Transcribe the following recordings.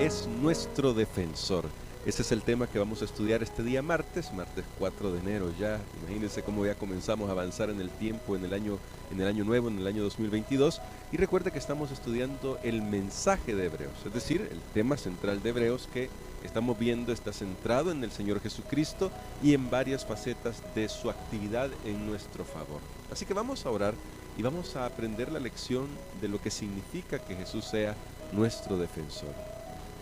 es nuestro defensor. Ese es el tema que vamos a estudiar este día martes 4 de enero ya. Imagínense cómo ya comenzamos a avanzar en el tiempo, en el año nuevo, en el año 2022. Y recuerda que estamos estudiando el mensaje de Hebreos, es decir, el tema central de Hebreos que estamos viendo está centrado en el Señor Jesucristo y en varias facetas de su actividad en nuestro favor. Así que vamos a orar y vamos a aprender la lección de lo que significa que Jesús sea nuestro defensor.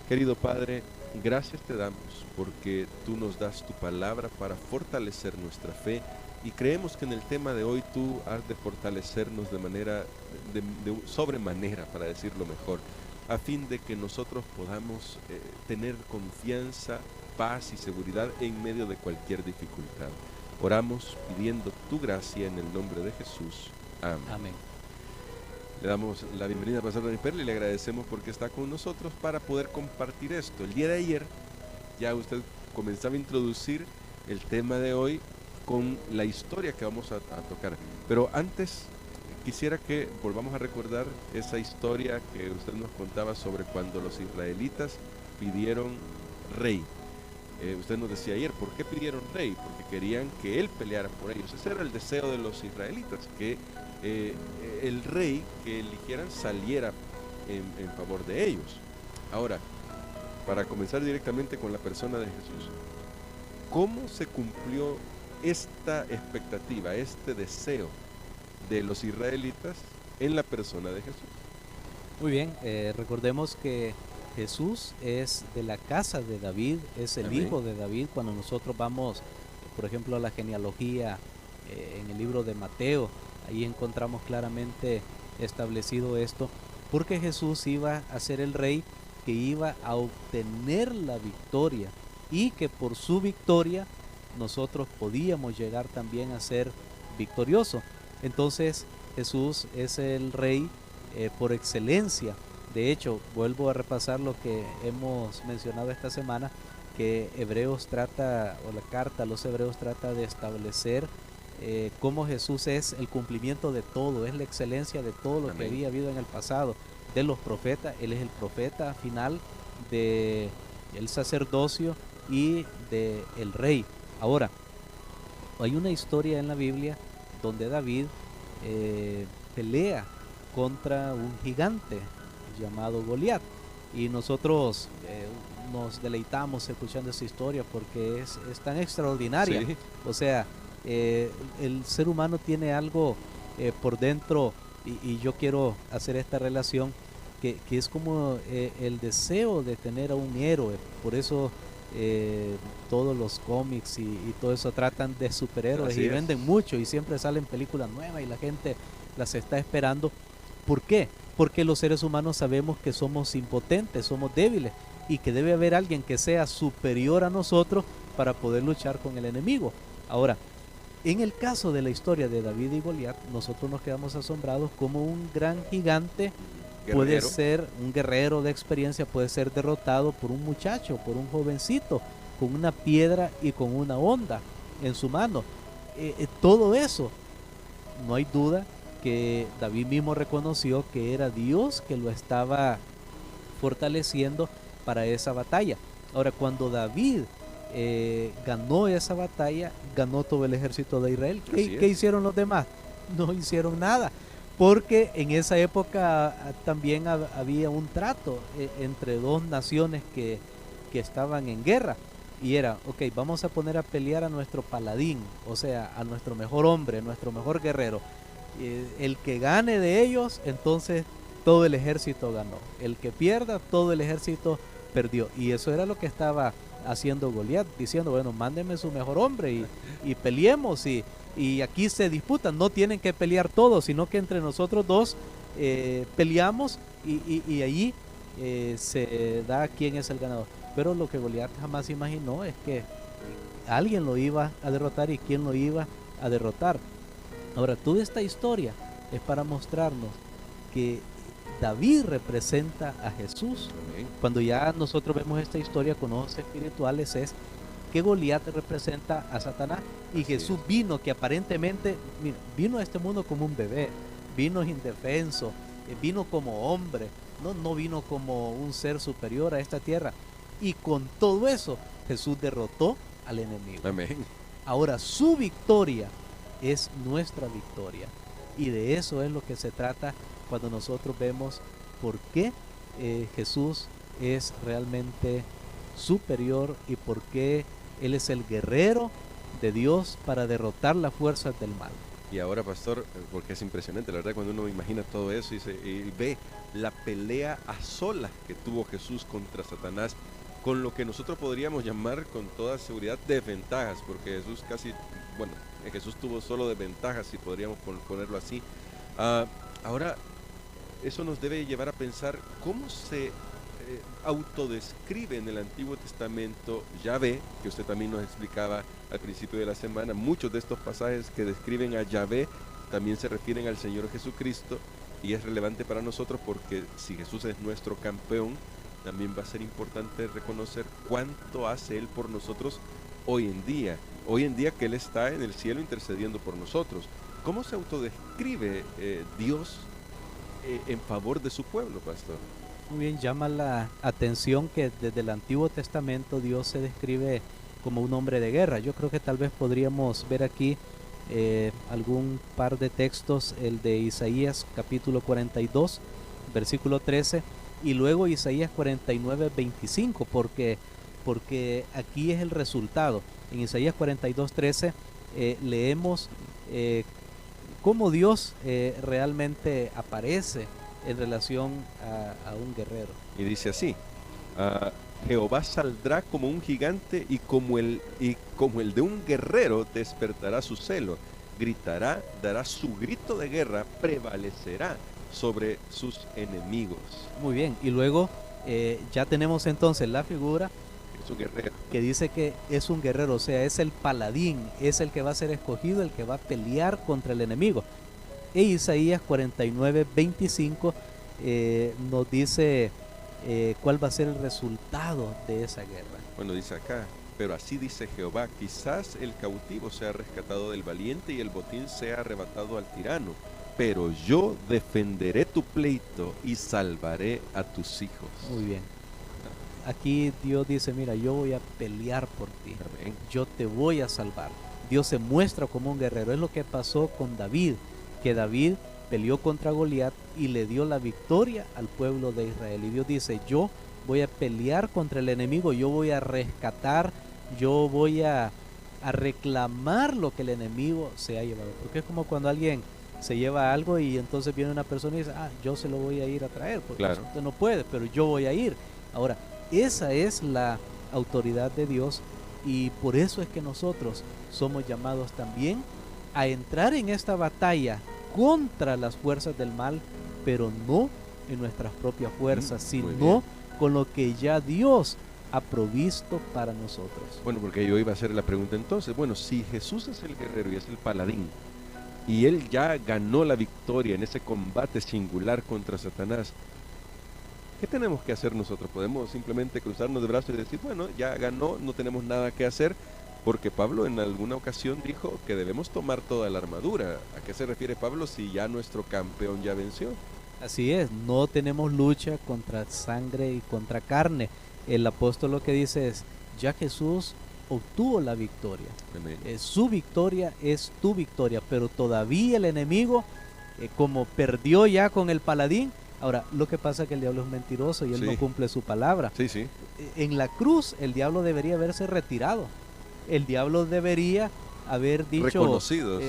Querido Padre, gracias te damos porque tú nos das tu palabra para fortalecer nuestra fe y creemos que en el tema de hoy tú has de fortalecernos de manera, de sobremanera, para decirlo mejor, a fin de que nosotros podamos tener confianza, paz y seguridad en medio de cualquier dificultad. Oramos pidiendo tu gracia en el nombre de Jesús. Amén. Amén. Le damos la bienvenida a Pastor Dani Perla y le agradecemos porque está con nosotros para poder compartir esto. El día de ayer ya usted comenzaba a introducir el tema de hoy con la historia que vamos a tocar. Pero antes quisiera que volvamos a recordar esa historia que usted nos contaba sobre cuando los israelitas pidieron rey. Usted nos decía ayer, ¿por qué pidieron rey? Porque querían que él peleara por ellos. Ese era el deseo de los israelitas, que el rey que eligieran saliera en favor de ellos. Ahora, para comenzar directamente con la persona de Jesús, ¿cómo se cumplió esta expectativa, este deseo de los israelitas en la persona de Jesús? Muy bien, recordemos que Jesús es de la casa de David, es el Amén. hijo de David. Cuando nosotros vamos, por ejemplo, a la genealogía en el libro de Mateo, ahí encontramos claramente establecido esto, porque Jesús iba a ser el rey que iba a obtener la victoria y que por su victoria nosotros podíamos llegar también a ser victoriosos. Entonces Jesús es el rey por excelencia. De hecho, vuelvo a repasar lo que hemos mencionado esta semana, que Hebreos trata, o la carta a los Hebreos trata de establecer cómo Jesús es el cumplimiento de todo, es la excelencia de todo lo que había habido en el pasado, de los profetas. Él es el profeta final del sacerdocio y del rey. Ahora, hay una historia en la Biblia donde David pelea contra un gigante llamado Goliat, y nosotros nos deleitamos escuchando esa historia porque es tan extraordinaria. Sí. O sea, el ser humano tiene algo por dentro, y yo quiero hacer esta relación que es como el deseo de tener a un héroe. Por eso todos los cómics y todo eso tratan de superhéroes. Así Y es. venden mucho y siempre salen películas nuevas y la gente las está esperando. ¿Por qué? Porque los seres humanos sabemos que somos impotentes, somos débiles, y que debe haber alguien que sea superior a nosotros para poder luchar con el enemigo. Ahora, en el caso de la historia de David y Goliat, nosotros nos quedamos asombrados como un gran gigante puede Guerrero. ser, un guerrero de experiencia puede ser derrotado por un muchacho, por un jovencito, con una piedra y con una honda en su mano. Todo eso, no hay duda que David mismo reconoció que era Dios que lo estaba fortaleciendo para esa batalla. Ahora, cuando David ganó esa batalla, ganó todo el ejército de Israel. ¿Qué hicieron los demás? No hicieron nada, porque en esa época también había un trato entre dos naciones que estaban en guerra, y era, ok, vamos a poner a pelear a nuestro paladín, o sea, a nuestro mejor hombre, nuestro mejor guerrero. El que gane de ellos, entonces todo el ejército ganó. El que pierda, todo el ejército perdió. Y eso era lo que estaba haciendo Goliat, diciendo, bueno, mándeme su mejor hombre y peleemos, y aquí se disputan. No tienen que pelear todos, sino que entre nosotros dos peleamos, y allí se da quién es el ganador. Pero lo que Goliat jamás imaginó es que alguien lo iba a derrotar, y quién lo iba a derrotar. Ahora, toda esta historia es para mostrarnos que David representa a Jesús. Amén. Cuando ya nosotros vemos esta historia con ojos espirituales, es que Goliat representa a Satanás, y Así Jesús vino, que aparentemente vino a este mundo como un bebé, vino indefenso, vino como hombre, no vino como un ser superior a esta tierra. Y con todo eso, Jesús derrotó al enemigo. Amén. Ahora su victoria es nuestra victoria. Y de eso es lo que se trata cuando nosotros vemos por qué Jesús es realmente superior y por qué Él es el guerrero de Dios para derrotar las fuerzas del mal. Y ahora, pastor, porque es impresionante, la verdad, cuando uno imagina todo eso y ve la pelea a solas que tuvo Jesús contra Satanás, con lo que nosotros podríamos llamar con toda seguridad desventajas, porque Jesús Jesús tuvo solo desventajas, si podríamos ponerlo así. Ahora, eso nos debe llevar a pensar cómo se autodescribe en el Antiguo Testamento Yahvé, que usted también nos explicaba al principio de la semana. Muchos de estos pasajes que describen a Yahvé también se refieren al Señor Jesucristo, y es relevante para nosotros porque si Jesús es nuestro campeón, también va a ser importante reconocer cuánto hace Él por nosotros hoy en día que Él está en el cielo intercediendo por nosotros. ¿Cómo se autodescribe Dios en favor de su pueblo, pastor? Muy bien, llama la atención que desde el Antiguo Testamento Dios se describe como un hombre de guerra. Yo creo que tal vez podríamos ver aquí algún par de textos, el de Isaías capítulo 42, versículo 13, y luego Isaías 49, 25, porque aquí es el resultado. En Isaías 42, 13 leemos cómo Dios realmente aparece en relación a un guerrero. Y dice así: Jehová saldrá como un gigante y como el de un guerrero despertará su celo, gritará, dará su grito de guerra, prevalecerá sobre sus enemigos. Muy bien, y luego ya tenemos entonces la figura Es un guerrero que dice que es un guerrero, o sea, es el paladín, es el que va a ser escogido, el que va a pelear contra el enemigo. E Isaías 49, 25 nos dice cuál va a ser el resultado de esa guerra. Bueno, dice acá: pero así dice Jehová, quizás el cautivo sea rescatado del valiente y el botín sea arrebatado al tirano, pero yo defenderé tu pleito y salvaré a tus hijos. Muy bien. Aquí Dios dice, mira, yo voy a pelear por ti. Amén. Yo te voy a salvar. Dios se muestra como un guerrero. Es lo que pasó con David, que David peleó contra Goliat y le dio la victoria al pueblo de Israel. Y Dios dice, yo voy a pelear contra el enemigo, yo voy a rescatar, yo voy a reclamar lo que el enemigo se ha llevado. Porque es como cuando alguien se lleva algo y entonces viene una persona y dice, yo se lo voy a ir a traer, porque Claro. usted no puede, pero yo voy a ir. Ahora, esa es la autoridad de Dios, y por eso es que nosotros somos llamados también a entrar en esta batalla contra las fuerzas del mal, pero no en nuestras propias fuerzas, sino con lo que ya Dios ha provisto para nosotros. Bueno, porque yo iba a hacer la pregunta entonces, bueno, si Jesús es el guerrero y es el paladín, y Él ya ganó la victoria en ese combate singular contra Satanás, ¿qué tenemos que hacer nosotros? ¿Podemos simplemente cruzarnos de brazos y decir, bueno, ya ganó, no tenemos nada que hacer? Porque Pablo en alguna ocasión dijo que debemos tomar toda la armadura. ¿A qué se refiere Pablo si ya nuestro campeón ya venció? Así es, no tenemos lucha contra sangre y contra carne. El apóstol lo que dice es, ya Jesús obtuvo la victoria. Amén. Su victoria es tu victoria, pero todavía el enemigo, como perdió ya con el paladín, ahora lo que pasa es que el diablo es mentiroso y él no cumple su palabra. Sí, sí. En la cruz el diablo debería haberse retirado. El diablo debería haber dicho,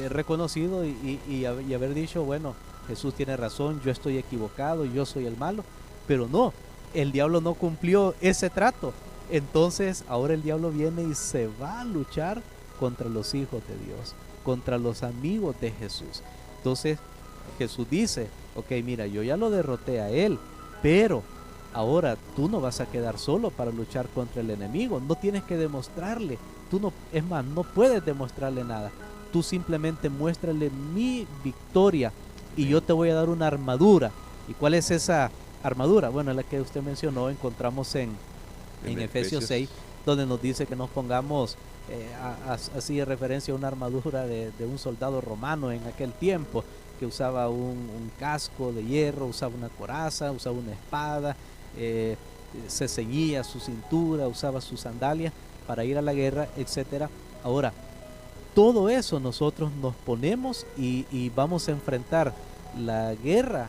reconocido y haber dicho, bueno, Jesús tiene razón, yo estoy equivocado, yo soy el malo. Pero no, el diablo no cumplió ese trato. Entonces ahora el diablo viene y se va a luchar contra los hijos de Dios, contra los amigos de Jesús. Entonces Jesús dice, ok, mira, yo ya lo derroté a él, pero ahora tú no vas a quedar solo para luchar contra el enemigo. No tienes que demostrarle. Tú no, es más, no puedes demostrarle nada. Tú simplemente muéstrale mi victoria y yo te voy a dar una armadura. ¿Y cuál es esa armadura? Bueno, la que usted mencionó, encontramos en Efesios 6, donde nos dice que nos pongamos así de referencia a una armadura de un soldado romano en aquel tiempo. que usaba un casco de hierro, usaba una coraza, usaba una espada, se ceñía su cintura, usaba sus sandalias para ir a la guerra, etcétera. Ahora, todo eso nosotros nos ponemos y vamos a enfrentar la guerra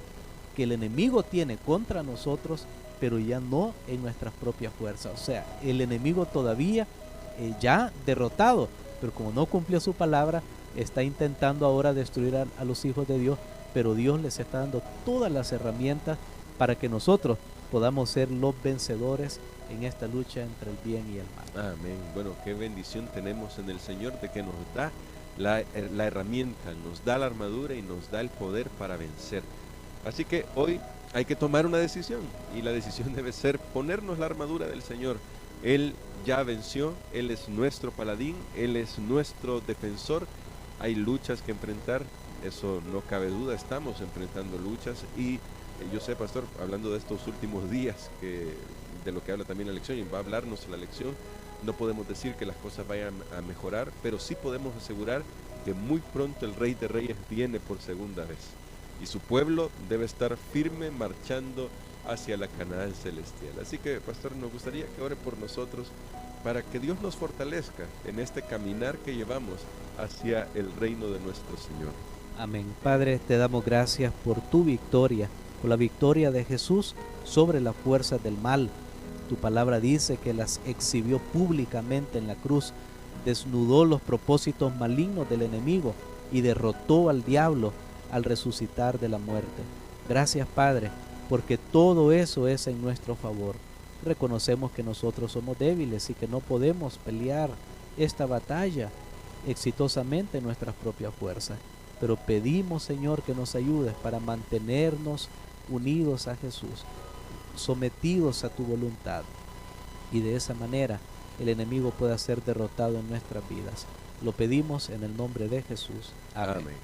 que el enemigo tiene contra nosotros, pero ya no en nuestras propias fuerzas. O sea, el enemigo todavía ya derrotado, pero como no cumplió su palabra, está intentando ahora destruir a los hijos de Dios, pero Dios les está dando todas las herramientas para que nosotros podamos ser los vencedores en esta lucha entre el bien y el mal. Amén. Bueno, qué bendición tenemos en el Señor de que nos da la herramienta, nos da la armadura y nos da el poder para vencer. Así que hoy hay que tomar una decisión, y la decisión debe ser ponernos la armadura del Señor. Él ya venció, Él es nuestro paladín, Él es nuestro defensor. Hay luchas que enfrentar, eso no cabe duda, estamos enfrentando luchas, y yo sé, pastor, hablando de estos últimos días, de lo que habla también la lección, y va a hablarnos la lección, no podemos decir que las cosas vayan a mejorar, pero sí podemos asegurar que muy pronto el Rey de Reyes viene por segunda vez, y su pueblo debe estar firme marchando hacia la Canaán celestial. Así que, pastor, nos gustaría que ore por nosotros para que Dios nos fortalezca en este caminar que llevamos hacia el reino de nuestro Señor. Amén. Padre, te damos gracias por tu victoria, por la victoria de Jesús sobre las fuerzas del mal. Tu palabra dice que las exhibió públicamente en la cruz, desnudó los propósitos malignos del enemigo y derrotó al diablo al resucitar de la muerte. Gracias, Padre, porque todo eso es en nuestro favor. Reconocemos que nosotros somos débiles y que no podemos pelear esta batalla exitosamente en nuestras propias fuerzas, pero pedimos, Señor, que nos ayudes para mantenernos unidos a Jesús, sometidos a tu voluntad, y de esa manera el enemigo pueda ser derrotado en nuestras vidas. Lo pedimos en el nombre de Jesús. Amén. Amén.